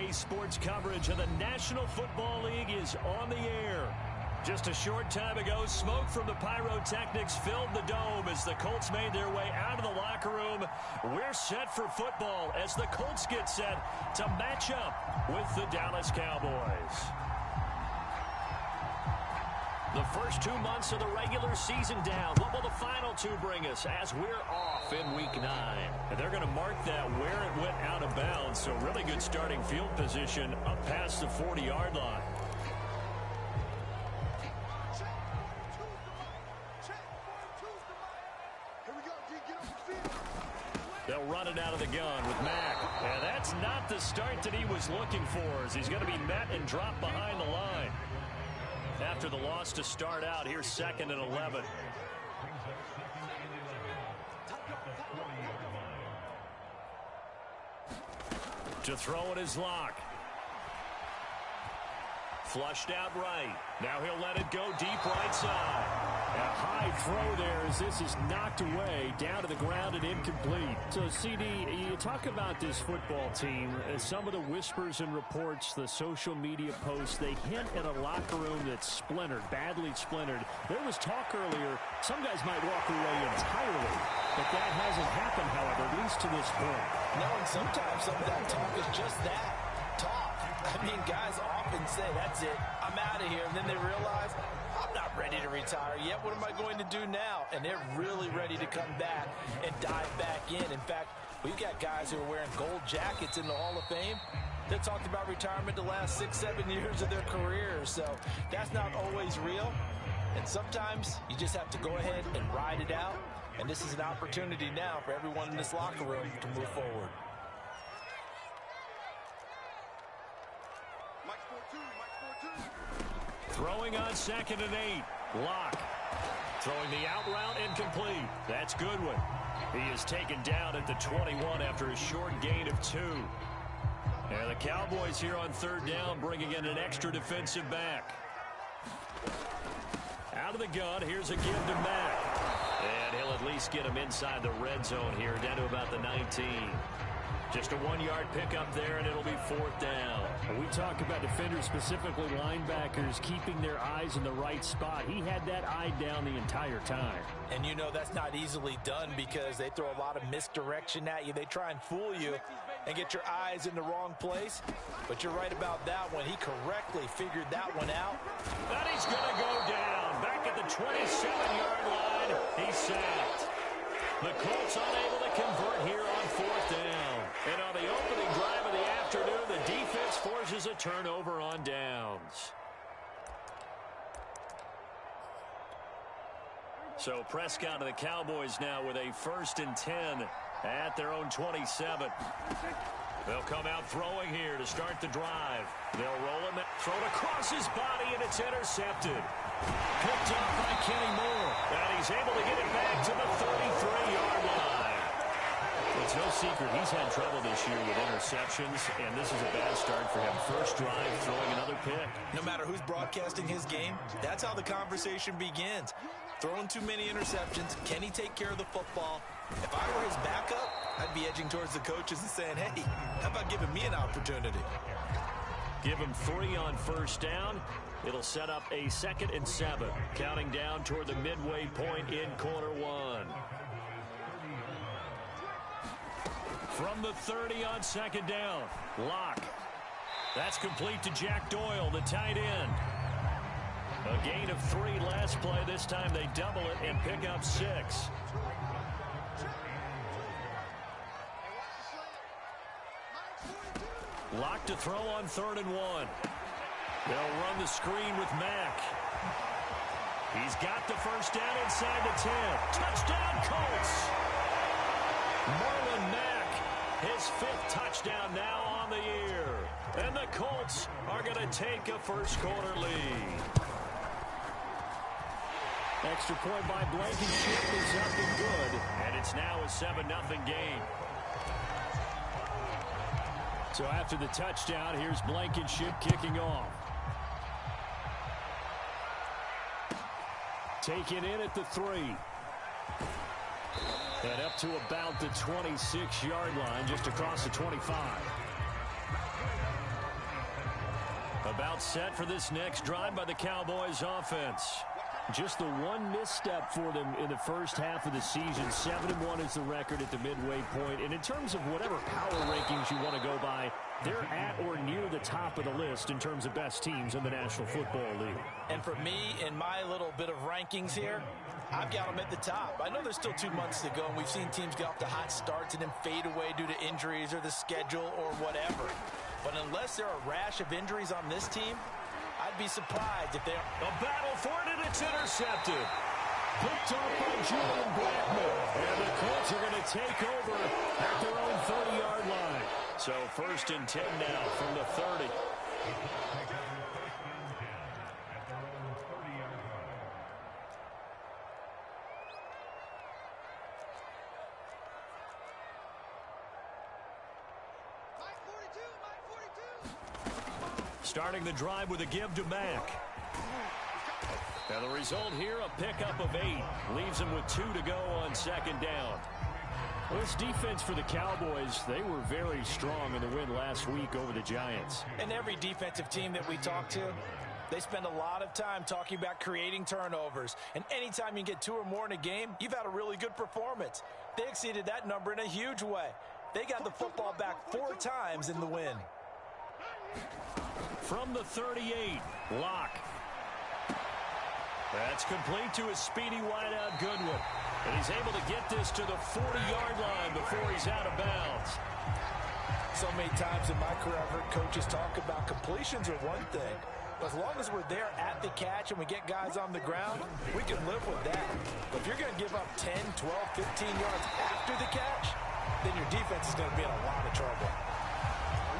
Today's sports coverage of the National Football League is on the air. Just a short time ago, smoke from the pyrotechnics filled the dome as the Colts made their way out of the locker room. We're set for football as the Colts get set to match up with the Dallas Cowboys. The first 2 months of the regular season down. What will the final two bring us as we're off in Week 9? And they're going to mark that where it went out of bounds. So really good starting field position up past the 40-yard line. They'll run it out of the gun with Mack. And that's not the start that he was looking for, as he's going to be met and dropped behind the line. After the loss to start out, here's 2nd and 11. To throw it is Locke. Flushed out right. Now he'll let it go deep right side. A high throw there as this is knocked away, down to the ground and incomplete. So, CD, you talk about this football team, some of the whispers and reports, the social media posts, they hint at a locker room that's splintered, badly splintered. There was talk earlier, some guys might walk away entirely, but that hasn't happened, however, at least to this point. No, and sometimes some of that talk is just that, talk. I mean, guys often say, that's it, I'm out of here, and then they realize, I'm not ready to retire yet. What am I going to do now? And they're really ready to come back and dive back in. In fact, we've got guys who are wearing gold jackets in the Hall of Fame that talked about retirement the last 6-7 years of their careers. So that's not always real. And sometimes you just have to go ahead and ride it out. And this is an opportunity now for everyone in this locker room to move forward. Throwing on 2nd and 8. Locke. Throwing the out route incomplete. That's Goodwin. He is taken down at the 21 after a short gain of 2. And the Cowboys here on 3rd down bringing in an extra defensive back. Out of the gun, here's a give to Mack. And he'll at least get him inside the red zone here, down to about the 19. Just a 1-yard pickup there, and it'll be 4th down. We talk about defenders, specifically linebackers, keeping their eyes in the right spot. He had that eye down the entire time. And you know that's not easily done because they throw a lot of misdirection at you. They try and fool you and get your eyes in the wrong place. But you're right about that one. He correctly figured that one out. And he's going to go down. Back at the 27-yard line, he's sacked. The Colts unable to convert here on 4th down. And on the opening drive of the afternoon, the defense forces a turnover on downs. So Prescott and the Cowboys now with a 1st and 10 at their own 27. They'll come out throwing here to start the drive. They'll roll him, throw it across his body, and it's intercepted. Picked up by Kenny Moore. And he's able to get it back to the 33-yard line. It's no secret he's had trouble this year with interceptions, and this is a bad start for him. First drive, throwing another pick. No matter who's broadcasting his game, that's how the conversation begins. Throwing too many interceptions. Can he take care of the football? If I were his backup, I'd be edging towards the coaches and saying, hey, how about giving me an opportunity? Give him 3 on 1st down. It'll set up a 2nd and 7. Counting down toward the midway point in quarter 1. From the 30 on 2nd down. Locke. That's complete to Jack Doyle, the tight end. A gain of 3 last play. This time they double it and pick up 6. Locke to throw on 3rd and 1. They'll run the screen with Mack. He's got the first down inside the 10. Touchdown, Colts! Marlon Mack, his 5th touchdown now on the year. And the Colts are going to take a first-quarter lead. Extra point by Blankenship is up and good. And it's now a 7-0 game. So after the touchdown, here's Blankenship kicking off. Taken in at the 3. And up to about the 26-yard line, just across the 25. About set for this next drive by the Cowboys offense. Just the one misstep for them in the first half of the season. 7-1 is the record at the midway point. And in terms of whatever power rankings you want to go by, they're at or near the top of the list in terms of best teams in the National Football League. And for me, in my little bit of rankings here, I've got them at the top. I know there's still 2 months to go, and we've seen teams get off to hot starts and then fade away due to injuries or the schedule or whatever. But unless there are a rash of injuries on this team, I'd be surprised if they're... A battle for it, and it's intercepted. Picked off by Julian Blackman. And the Colts are going to take over at their own 30-yard line. So 1st and 10 now from the 30. Starting the drive with a give to Mack. And the result here, a pickup of 8. Leaves him with 2 to go on 2nd down. Well, this defense for the Cowboys, they were very strong in the win last week over the Giants. And every defensive team that we talk to, they spend a lot of time talking about creating turnovers. And anytime you get 2 or more in a game, you've had a really good performance. They exceeded that number in a huge way. They got the football back 4 times in the win. From the 38, Locke. That's complete to his speedy wideout Goodwin. And he's able to get this to the 40-yard line before he's out of bounds. So many times in my career, I've heard coaches talk about completions are one thing. But as long as we're there at the catch and we get guys on the ground, we can live with that. But if you're going to give up 10, 12, 15 yards after the catch, then your defense is going to be in a lot of trouble.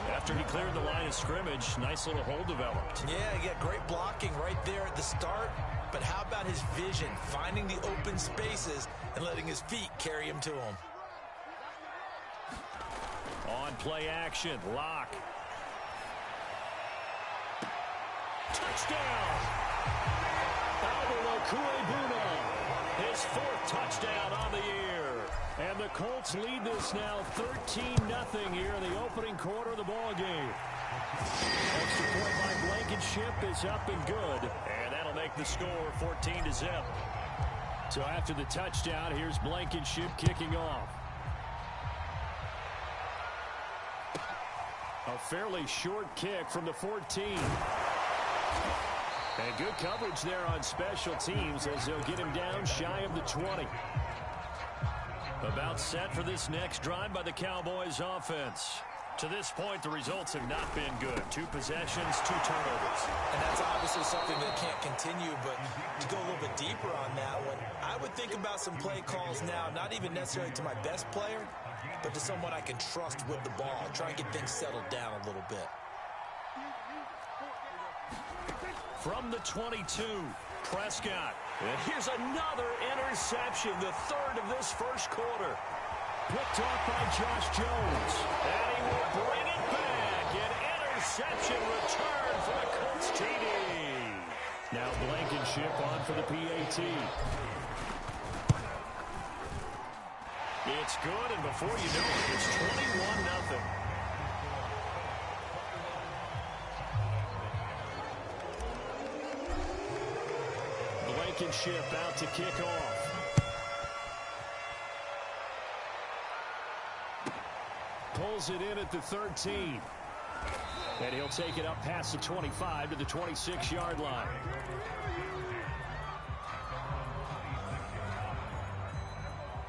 After he cleared the line of scrimmage, nice little hole developed. Yeah, he got great blocking right there at the start. But how about his vision, finding the open spaces and letting his feet carry him to him? On play action, Locke. Touchdown! Albert Okuebuna, his 4th touchdown on the year. And the Colts lead this now 13-0 here in the opening quarter of the ball game. Extra point by Blankenship is up and good. And that'll make the score 14-0. So after the touchdown, here's Blankenship kicking off. A fairly short kick from the 14. And good coverage there on special teams as they'll get him down shy of the 20. About set for this next drive by the Cowboys offense. To this point, the results have not been good. 2 possessions, 2 turnovers. And that's obviously something that can't continue, but to go a little bit deeper on that one, I would think about some play calls now, not even necessarily to my best player, but to someone I can trust with the ball. Try and get things settled down a little bit. From the 22, Prescott. And here's another interception, the 3rd of this first quarter. Picked off by Josh Jones. And he will bring it back. An interception return for the Colts TD. Now Blankenship on for the PAT. It's good, and before you know it, it's 21-0. Blankenship out to kick off. Pulls it in at the 13. And he'll take it up past the 25 to the 26-yard line.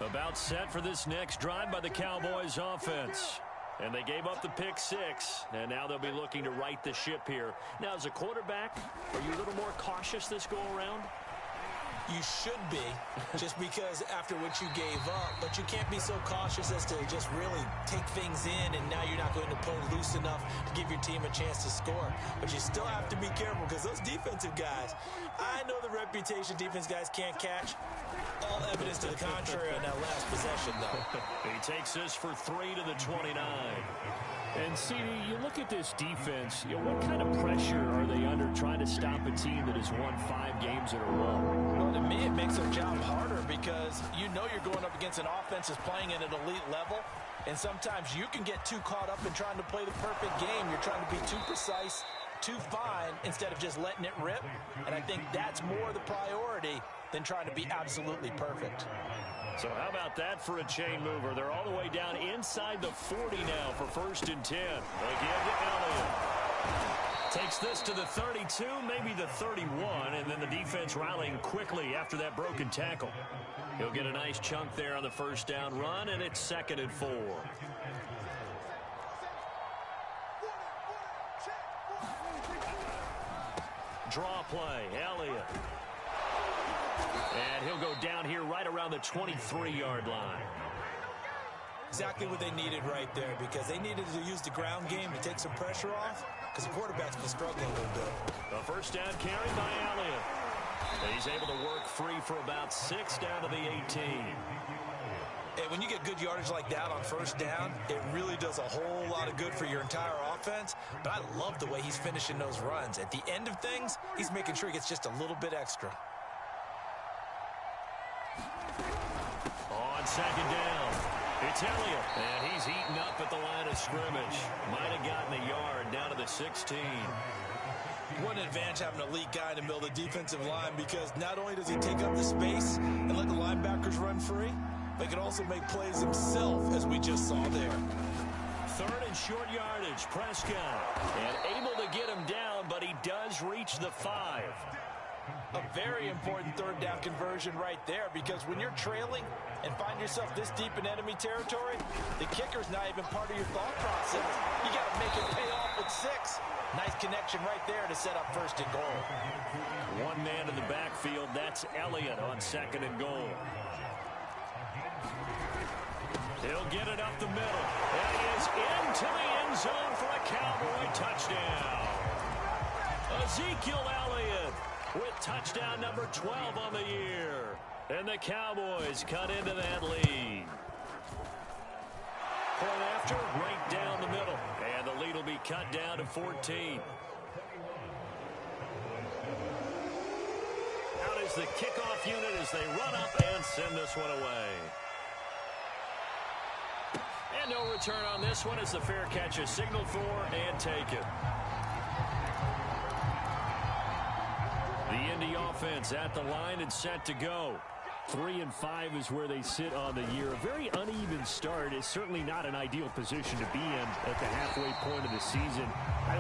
About set for this next drive by the Cowboys offense. And they gave up the pick 6, and now they'll be looking to right the ship here. Now, as a quarterback, are you a little more cautious this go-around? You should be, just because after what you gave up, but you can't be so cautious as to just really take things in, and now you're not going to pull loose enough to give your team a chance to score. But you still have to be careful, because those defensive guys, I know the reputation defense guys can't catch. All evidence to the contrary on that last possession, though. He takes this for 3 to the 29. And, CD, you look at this defense, what kind of pressure are they under trying to stop a team that has won 5 games in a row? Well, to me, it makes their job harder because you know you're going up against an offense that's playing at an elite level, and sometimes you can get too caught up in trying to play the perfect game. You're trying to be too precise, to fine instead of just letting it rip. And I think that's more the priority than trying to be absolutely perfect. So how about that for a chain mover? They're all the way down inside the 40 now for 1st and 10. Again to Elliott. Takes this to the 32, maybe the 31, and then the defense rallying quickly after that broken tackle. He'll get a nice chunk there on the 1st down run, and it's 2nd and 4. Draw play, Elliott. And he'll go down here right around the 23-yard line. Exactly what they needed right there, because they needed to use the ground game to take some pressure off, because the quarterback's been struggling a little bit. The 1st down carry by Elliott. He's able to work free for about 6 down to the 18. Hey, when you get good yardage like that on 1st down, it really does a whole lot of good for your entire offense. But I love the way he's finishing those runs. At the end of things, he's making sure he gets just a little bit extra. On 2nd down, it's Elliott, and he's eaten up at the line of scrimmage. Might have gotten a yard down to the 16. What an advantage having an elite guy in the middle of the defensive line, because not only does he take up the space and let the linebackers run free, but he can also make plays himself, as we just saw there. 3rd and short yardage, Prescott. And able to get him down, but he does reach the 5. A very important 3rd down conversion right there, because when you're trailing and find yourself this deep in enemy territory, the kicker's not even part of your thought process. You got to make it pay off with 6. Nice connection right there to set up 1st and goal. One man in the backfield, that's Elliott on 2nd and goal. He'll get it up the middle. And he is into the end zone for a Cowboy touchdown. Ezekiel Elliott with touchdown number 12 on the year. And the Cowboys cut into that lead. Point after, right down the middle. And the lead will be cut down to 14. Out is the kickoff unit as they run up and send this one away. And no return on this one as the fair catch is signaled for and taken. The Indy offense at the line and set to go. 3-5 is where they sit on the year. A very uneven start is certainly not an ideal position to be in at the halfway point of the season.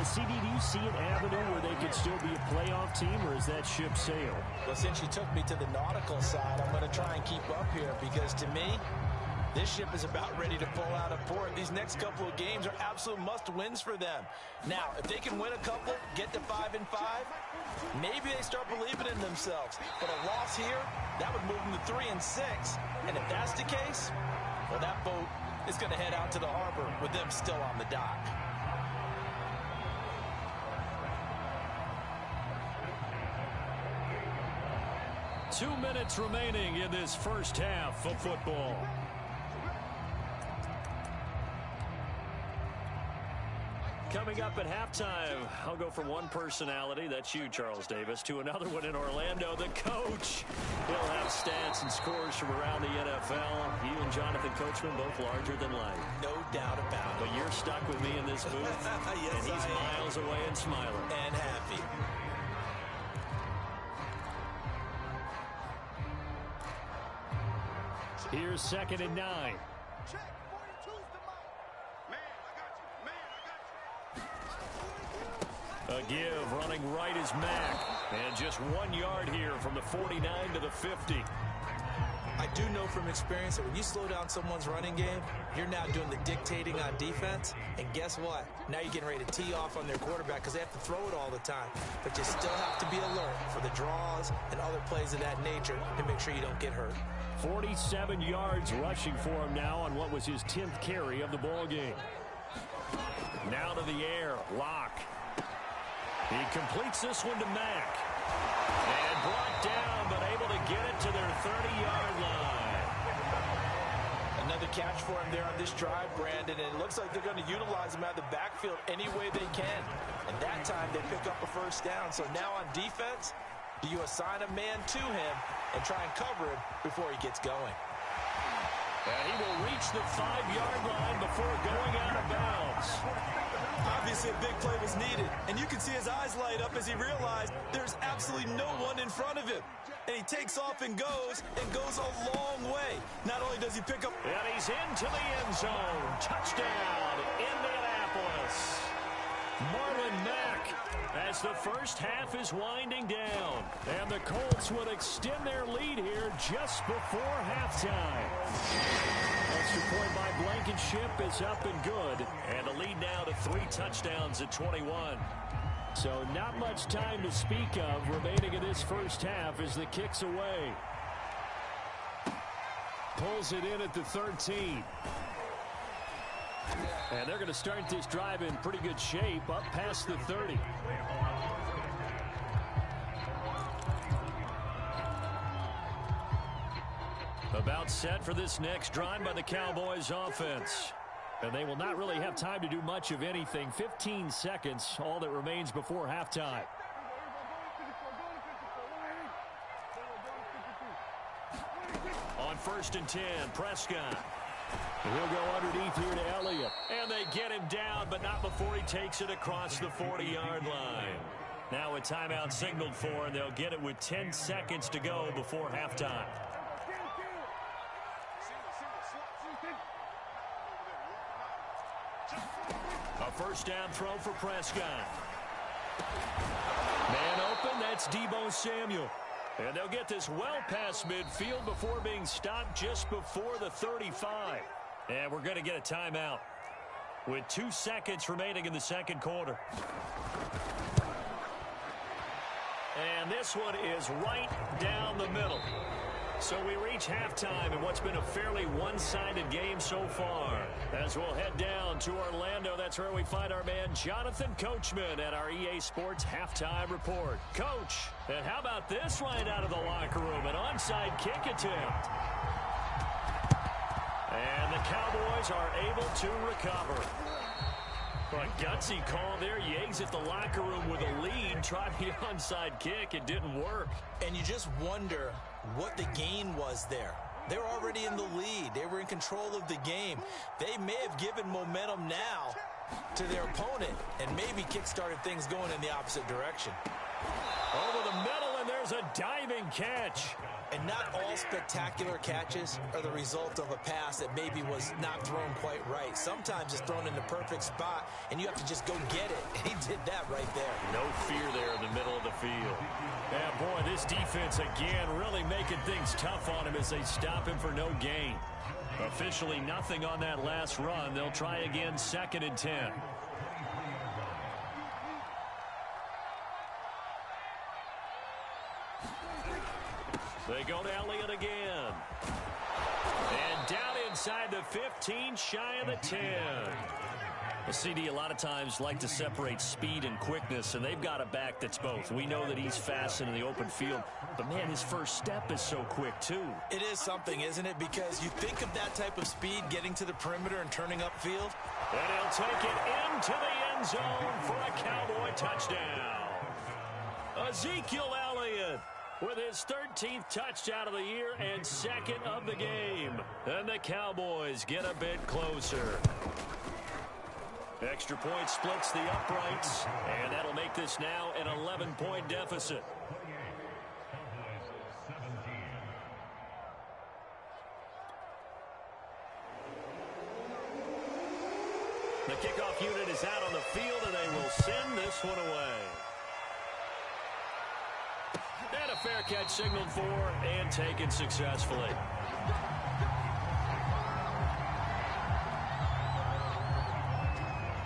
CD, do you see an avenue where they could still be a playoff team, or is that ship sailed? Well, since you took me to the nautical side, I'm going to try and keep up here, because to me, this ship is about ready to pull out of port. These next couple of games are absolute must-wins for them. Now, if they can win a couple, get to 5-5, maybe they start believing in themselves. But a loss here, that would move them to 3-6. And if that's the case, well, that boat is going to head out to the harbor with them still on the dock. Two minutes remaining in this first half of football. Coming up at halftime, I'll go from one personality, that's you, Charles Davis, to another one in Orlando, the coach. He'll have stats and scores from around the NFL. You and Jonathan Coachman, both larger than life. No doubt about it. But you're stuck with me in this booth, yes, and he's miles away and smiling. And happy. Here's 2nd and 9. A give, running right is Mack. And just 1 yard here from the 49 to the 50. I do know from experience that when you slow down someone's running game, you're now doing the dictating on defense. And guess what? Now you're getting ready to tee off on their quarterback because they have to throw it all the time. But you still have to be alert for the draws and other plays of that nature to make sure you don't get hurt. 47 yards rushing for him now on what was his 10th carry of the ball game. Now to the air, Locke. He completes this one to Mack. And brought down, but able to get it to their 30-yard line. Another catch for him there on this drive, Brandon, and it looks like they're going to utilize him out of the backfield any way they can. And that time they pick up a 1st down. So now on defense, do you assign a man to him and try and cover him before he gets going? And he will reach the 5-yard line before going out of bounds. Obviously, a big play was needed, and you can see his eyes light up as he realized there's absolutely no one in front of him. And he takes off and goes a long way. Not only does he pick up... And he's into the end zone. Touchdown, Indianapolis. Marlon Mack as the first half is winding down. And the Colts would extend their lead here just before halftime. Extra point by Blankenship is up and good. And the lead now to 3 touchdowns at 21. So not much time to speak of remaining in this first half as the kick's away. Pulls it in at the 13. And they're going to start this drive in pretty good shape up past the 30. About set for this next drive by the Cowboys offense. And they will not really have time to do much of anything. 15 seconds, all that remains before halftime. On 1st and 10, Prescott. He'll go underneath here to Elliott. And they get him down, but not before he takes it across the 40-yard line. Now a timeout signaled for, and they'll get it with 10 seconds to go before halftime. A first down throw for Prescott. Man open, that's Deebo Samuel. And they'll get this well past midfield before being stopped just before the 35. And we're going to get a timeout with 2 seconds remaining in the second quarter. And this one is right down the middle. So we reach halftime in what's been a fairly one-sided game so far. As we'll head down to Orlando, that's where we find our man Jonathan Coachman at our EA Sports Halftime Report. Coach, and how about this right out of the locker room? An onside kick attempt. And the Cowboys are able to recover. A gutsy call there. You exit the locker room with a lead. Tried the onside kick. It didn't work. And you just wonder what the gain was there. They were already in the lead. They were in control of the game. They may have given momentum now to their opponent and maybe kick-started things going in the opposite direction. Over the middle, and there's a diving catch. And not all spectacular catches are the result of a pass that maybe was not thrown quite right. Sometimes it's thrown in the perfect spot, and you have to just go get it. And he did that right there. No fear there in the middle of the field. Yeah, boy, this defense again really making things tough on him as they stop him for no gain. Officially nothing on that last run. They'll try again 2nd and 10. They go to Elliott again. And down inside the 15, shy of the 10. The CD a lot of times like to separate speed and quickness, and they've got a back that's both. We know that he's fast in the open field, but, man, his first step is so quick, too. It is something, isn't it? Because you think of that type of speed getting to the perimeter and turning upfield. And he'll take it into the end zone for a Cowboy touchdown. Ezekiel Elliott with his 13th touchdown of the year and 2nd of the game. And the Cowboys get a bit closer. Extra point splits the uprights, and that'll make this now an 11-point deficit. The kickoff unit is out on the field, and they will send this one away. And a fair catch signaled for and taken successfully.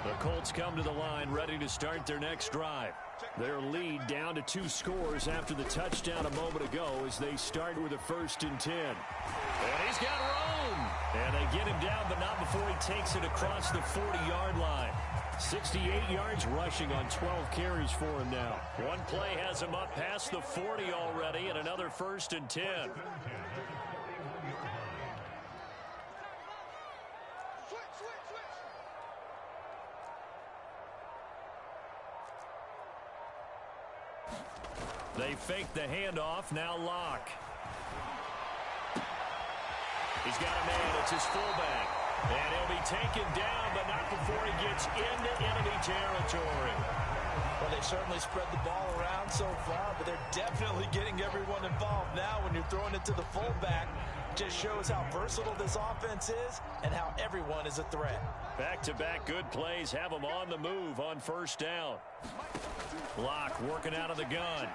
The Colts come to the line ready to start their next drive. Their lead down to 2 scores after the touchdown a moment ago as they start with a 1st and 10. And he's got room. And they get him down, but not before he takes it across the 40-yard line. 68 yards rushing on 12 carries for him now. One play has him up past the 40 already, and another 1st and 10. They fake the handoff, now Locke. He's got a man, it's his fullback. And he'll be taken down, but not before he gets into enemy territory. Well, they certainly spread the ball around so far, but they're definitely getting everyone involved now when you're throwing it to the fullback. Just shows how versatile this offense is and how everyone is a threat. Back-to-back good plays have them on the move on first down. Block working out of the gun.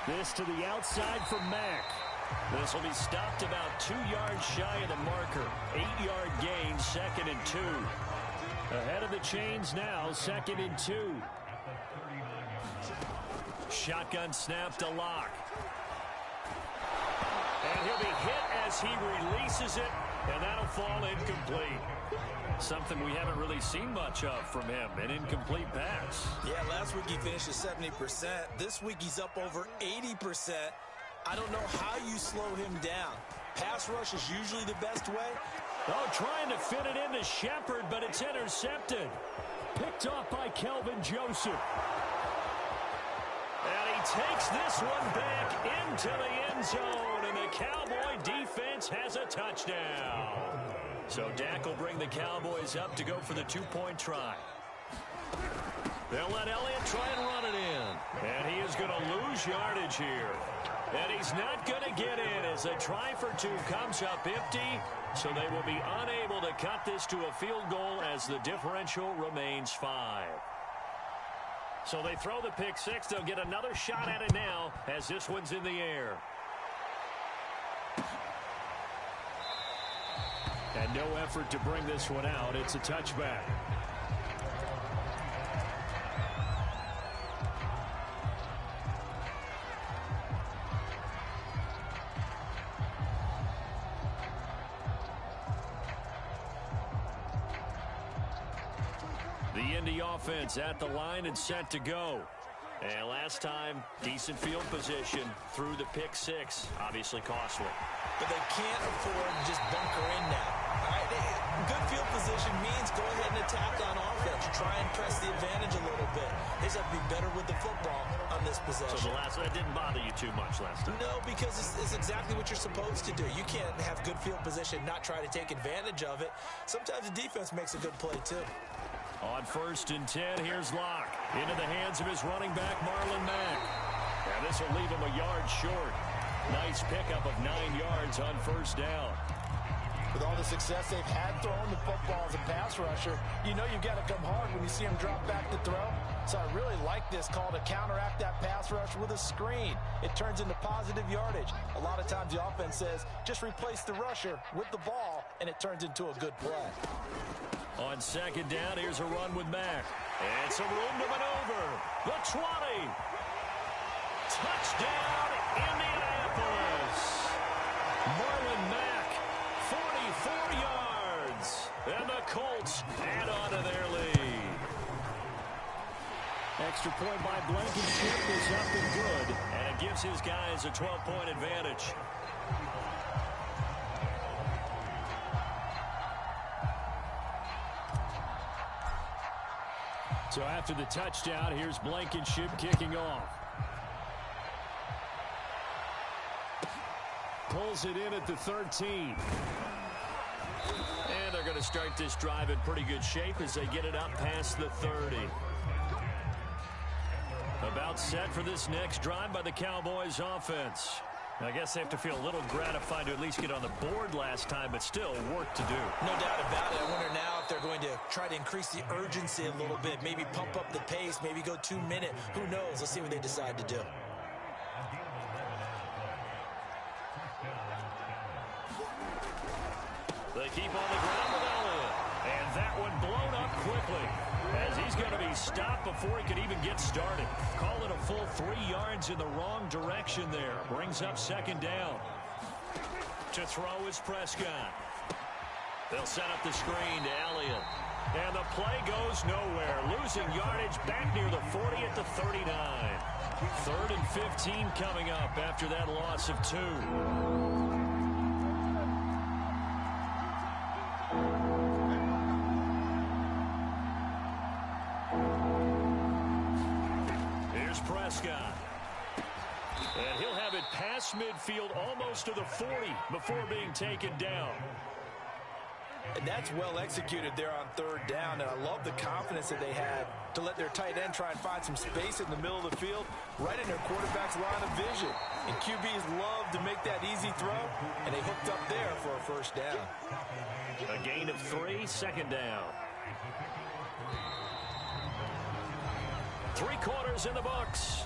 This to the outside for Mack. This will be stopped about 2 yards shy of the marker. 8-yard gain, 2nd and 2. Ahead of the chains now, 2nd and 2. Shotgun snap to Locke. And he'll be hit as he releases it, and that'll fall incomplete. Something we haven't really seen much of from him, an incomplete pass. Yeah, last week he finished at 70%. This week he's up over 80%. I don't know how you slow him down. Pass rush is usually the best way. Oh, trying to fit it into Shepard, but it's intercepted. Picked off by Kelvin Joseph. And he takes this one back into the end zone, and the Cowboy defense has a touchdown. So Dak will bring the Cowboys up to go for the 2-point try. They'll let Elliott try and run it in. And he is going to lose yardage here. And he's not going to get in as a try for 2 comes up empty. So they will be unable to cut this to a field goal as the differential remains 5. So they throw the pick 6. They'll get another shot at it now as this one's in the air. And no effort to bring this one out. It's a touchback. The Indy offense at the line and set to go. And last time, decent field position through the pick 6. Obviously costly. But they can't afford to just bunker in now. All right, good field position means go ahead and attack on offense. Try and press the advantage a little bit. They just have to be better with the football on this possession. So that didn't bother you too much last time? No, because it's exactly what you're supposed to do. You can't have good field position, not try to take advantage of it. Sometimes the defense makes a good play, too. On 1st and 10, here's Locke. Into the hands of his running back, Marlon Mack. And this will leave him a yard short. Nice pickup of 9 yards on 1st down. With all the success they've had throwing the football as a pass rusher, you know you've got to come hard when you see him drop back to throw. So I really like this call to counteract that pass rush with a screen. It turns into positive yardage. A lot of times the offense says, just replace the rusher with the ball, and it turns into a good play. On 2nd down, here's a run with Mack. And some room to maneuver. The 20. Touchdown, Indianapolis. Marlon Mack, 44 yards. And the Colts add on to their lead. Extra point by Blankenship is up and good. And it gives his guys a 12-point advantage. So after the touchdown, here's Blankenship kicking off. Pulls it in at the 13. And they're going to start this drive in pretty good shape as they get it up past the 30. About set for this next drive by the Cowboys offense. I guess they have to feel a little gratified to at least get on the board last time, but still work to do. No doubt about it. I wonder now if they're going to try to increase the urgency a little bit, maybe pump up the pace, maybe go 2-minute. Who knows? Let's see what they decide to do. They keep on the ground with Elliott. And that one blown up quickly as he's going to be stopped before he could even get started. Call it a full 3 yards in the wrong direction there. Brings up 2nd down. To throw is Prescott. They'll set up the screen to Elliott. And the play goes nowhere. Losing yardage back near the 40 at the 39. 3rd and 15 coming up after that loss of 2. Prescott. And he'll have it past midfield almost to the 40 before being taken down. And that's well executed there on third down. And I love the confidence that they had to let their tight end try and find some space in the middle of the field, right in their quarterback's line of vision. And QBs love to make that easy throw, and they hooked up there for a first down. A gain of 3, second down. 3 quarters in the books.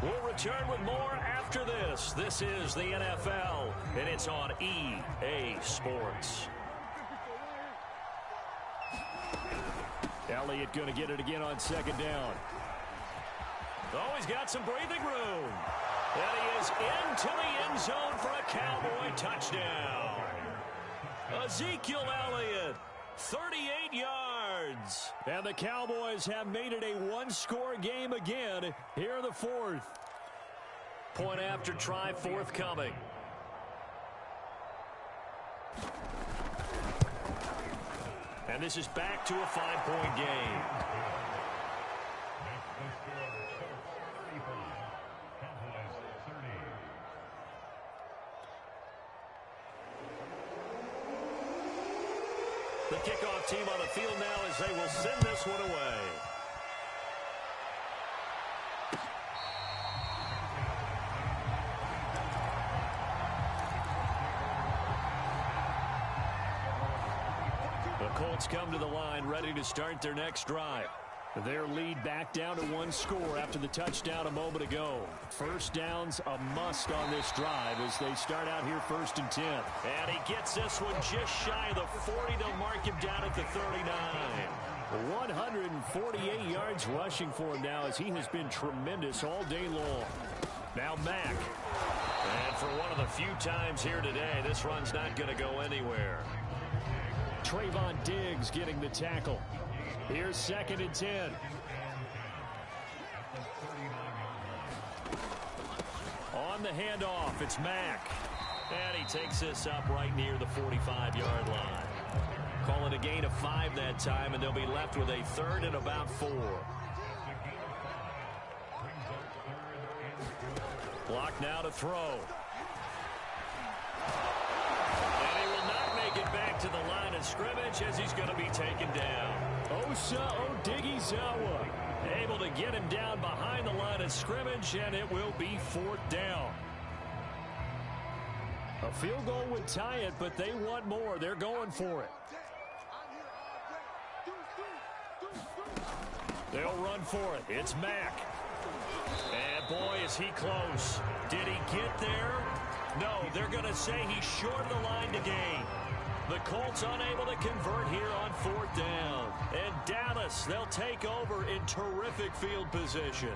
We'll return with more after this. This is the NFL, and it's on EA Sports. Elliott going to get it again on second down. Oh, he's got some breathing room. And he is into the end zone for a Cowboy touchdown. Ezekiel Elliott, 38 yards. And the Cowboys have made it a one-score game again here in the fourth. Point after try forthcoming. And this is back to a 5-point game. The kickoff team on the field now as they will send this one away. The Colts come to the line ready to start their next drive. Their lead back down to 1 score after the touchdown a moment ago. First down's a must on this drive as they start out here 1st and 10. And he gets this one just shy of the 40. They'll mark him down at the 39. 148 yards rushing for him now as he has been tremendous all day long. Now Mack. And for one of the few times here today, this run's not going to go anywhere. Trayvon Diggs getting the tackle. Here's 2nd and 10. On the handoff, it's Mack. And he takes this up right near the 45-yard line. Call it a gain of 5 that time, and they'll be left with a 3rd and about 4. Block now to throw. And he will not make it back to the line of scrimmage as he's going to be taken down. Osa Odighizuwa able to get him down behind the line of scrimmage, and it will be 4th down. A field goal would tie it, but they want more. They're going for it. They'll run for it. It's Mack. And boy, is he close. Did he get there? No, they're going to say he's short of the line to gain. The Colts unable to convert here on 4th down. And Dallas, they'll take over in terrific field position.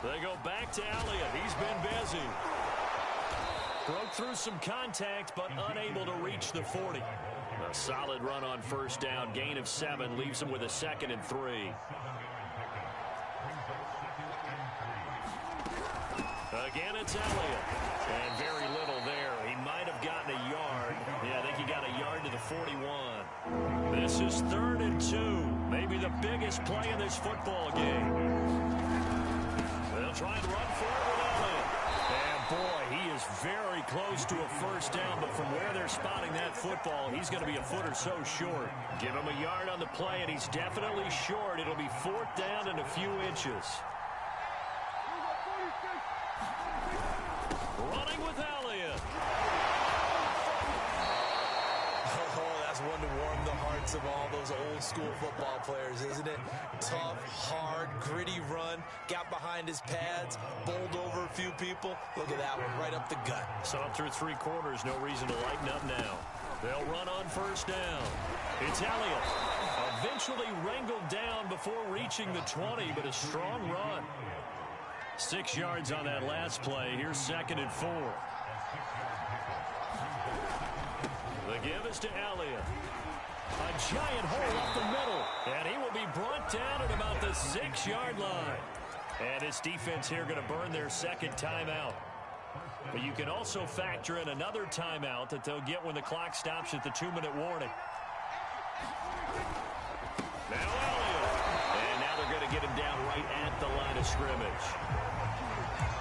They go back to Elliott. He's been busy. Broke through some contact, but unable to reach the 40. A solid run on 1st down. Gain of 7 leaves him with a 2nd and 3. Again, it's Elliott. And very little there. He might have gotten a yard. Yeah, I think he got a yard to the 41. This is 3rd and 2. Maybe the biggest play in this football game. They'll try and run for it with Elliott. And boy, he is very close to a 1st down, but from where they're spotting that football, he's going to be a foot or so short. Give him a yard on the play, and he's definitely short. It'll be 4th down and a few inches. Running with Elliott. Oh, that's one to warm the hearts of all those old school football players, isn't it? Tough, hard, gritty run. Got behind his pads, bowled over a few people. Look at that one, right up the gut. So through 3 quarters, no reason to lighten up now. They'll run on 1st down. It's Elliott. Eventually wrangled down before reaching the 20, but a strong run. 6 yards on that last play. Here's 2nd and 4. The give is to Elliott. A giant hole up the middle. And he will be brought down at about the 6-yard line. And his defense here going to burn their 2nd timeout. But you can also factor in another timeout that they'll get when the clock stops at the 2-minute warning. Now Elliott. And now they're going to get him down right at the line of scrimmage.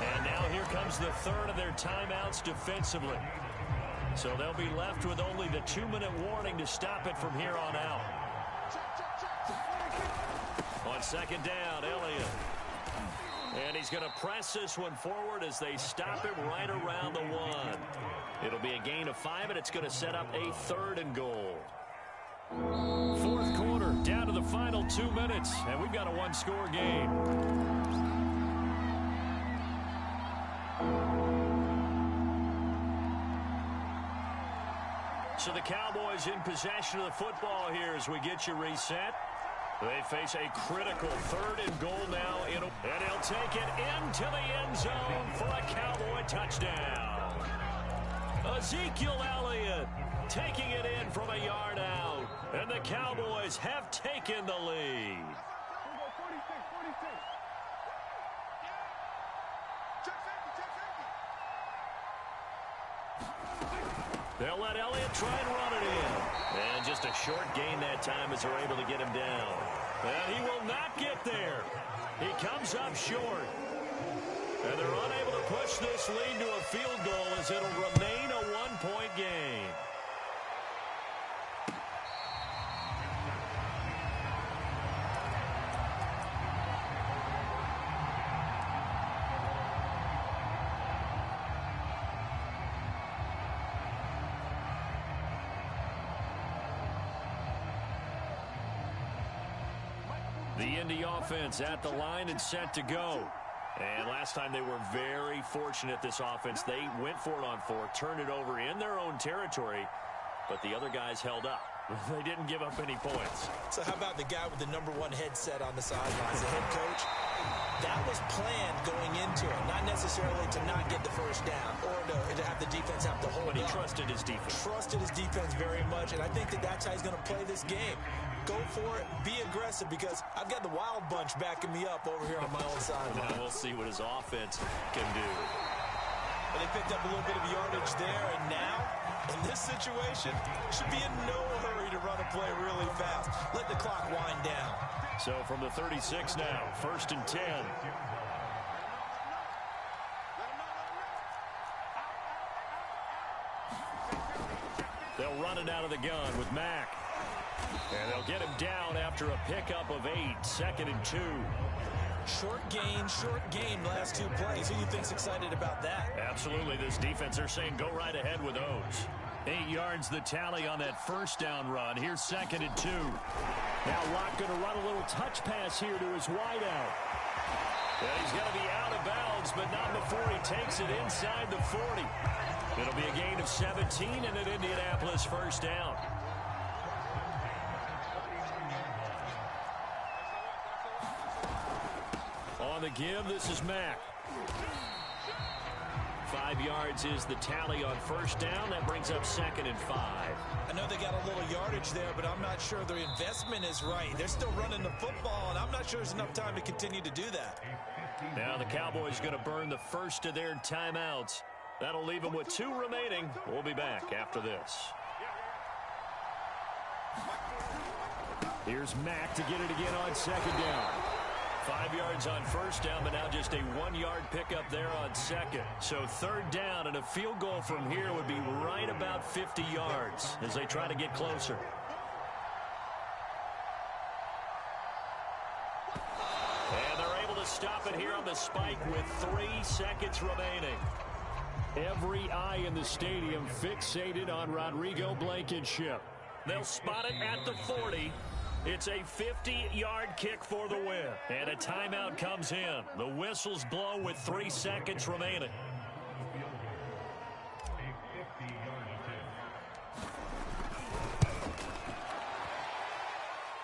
And now here comes the third of their timeouts defensively. So they'll be left with only the 2-minute warning to stop it from here on out. On second down, Elliott. And he's going to press this one forward as they stop him right around the 1. It'll be a gain of 5, and it's going to set up a 3rd and goal. Fourth quarter, down to the final 2 minutes, and we've got a 1-score game. So the Cowboys in possession of the football here as we get you reset. They face a critical 3rd and goal now. And he'll take it into the end zone for a Cowboy touchdown. Ezekiel Elliott taking it in from a yard out. And the Cowboys have taken the lead. They'll let Elliott try and run it in. And just a short gain that time as they're able to get him down. And he will not get there. He comes up short. And they're unable to push this lead to a field goal as it'll remain a 1-point game. The Indy offense at the line and set to go. And last time they were very fortunate, this offense. They went for it on 4, turned it over in their own territory, but the other guys held up. They didn't give up any points. So how about the guy with the #1 headset on the sidelines, the head coach? That was planned going into it, not necessarily to not get the first down or to have the defense have to hold But he up. trusted his defense. Trusted his defense very much, and I think that's how he's going to play this game. Go for it, be aggressive, because I've got the wild bunch backing me up over here on my own sideline. Now we'll see what his offense can do. But they picked up a little bit of yardage there, and now, in this situation, should be in no hurry to run a play really fast. Let the clock wind down. So from the 36 now, 1st and 10. They'll run it out of the gun with Mack. And they'll get him down after a pickup of 8, 2nd and 2. Short gain, last 2 plays. Who do you think's excited about that? Absolutely. This defense, they're saying go right ahead with those. 8 yards the tally on that first down run. Here's 2nd and 2. Now Locke going to run a little touch pass here to his wideout. And he's going to be out of bounds, but not before he takes it inside the 40. It'll be a gain of 17 and an Indianapolis first down. On the give, this is Mack. 5 yards is the tally on first down. That brings up 2nd and 5. I know they got a little yardage there, but I'm not sure their investment is right. They're still running the football, and I'm not sure there's enough time to continue to do that. Now the Cowboys going to burn the first of their timeouts. That'll leave them with 2 remaining. We'll be back after this. Here's Mack to get it again on 2nd down. 5 yards on first down, but now just a 1-yard pickup there on 2nd. So 3rd down, and a field goal from here would be right about 50 yards as they try to get closer. And they're able to stop it here on the spike with 3 seconds remaining. Every eye in the stadium fixated on Rodrigo Blankenship. They'll spot it at the 40. It's a 50-yard kick for the win. And a timeout comes in. The whistles blow with 3 seconds remaining.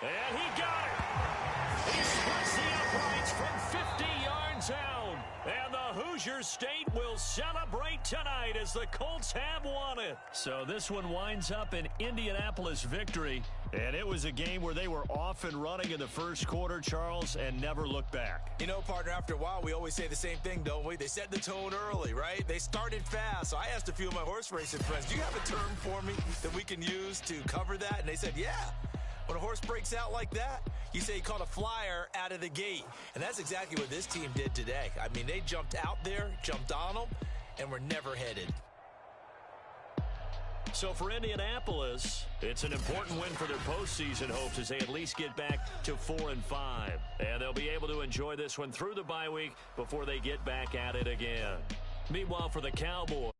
And he got it. He splits the uprights from 50 yards out. And the Hoosier State will celebrate tonight as the Colts have won it. So this one winds up an Indianapolis victory. And it was a game where they were off and running in the first quarter, Charles, and never looked back. You know, partner, after a while, we always say the same thing, don't we? They set the tone early, right? They started fast. So I asked a few of my horse racing friends, do you have a term for me that we can use to cover that? And they said, yeah. When a horse breaks out like that, you say he caught a flyer out of the gate. And that's exactly what this team did today. I mean, they jumped out there, jumped on them, and were never headed. So for Indianapolis, it's an important win for their postseason hopes as they at least get back to 4-5. And they'll be able to enjoy this one through the bye week before they get back at it again. Meanwhile, for the Cowboys,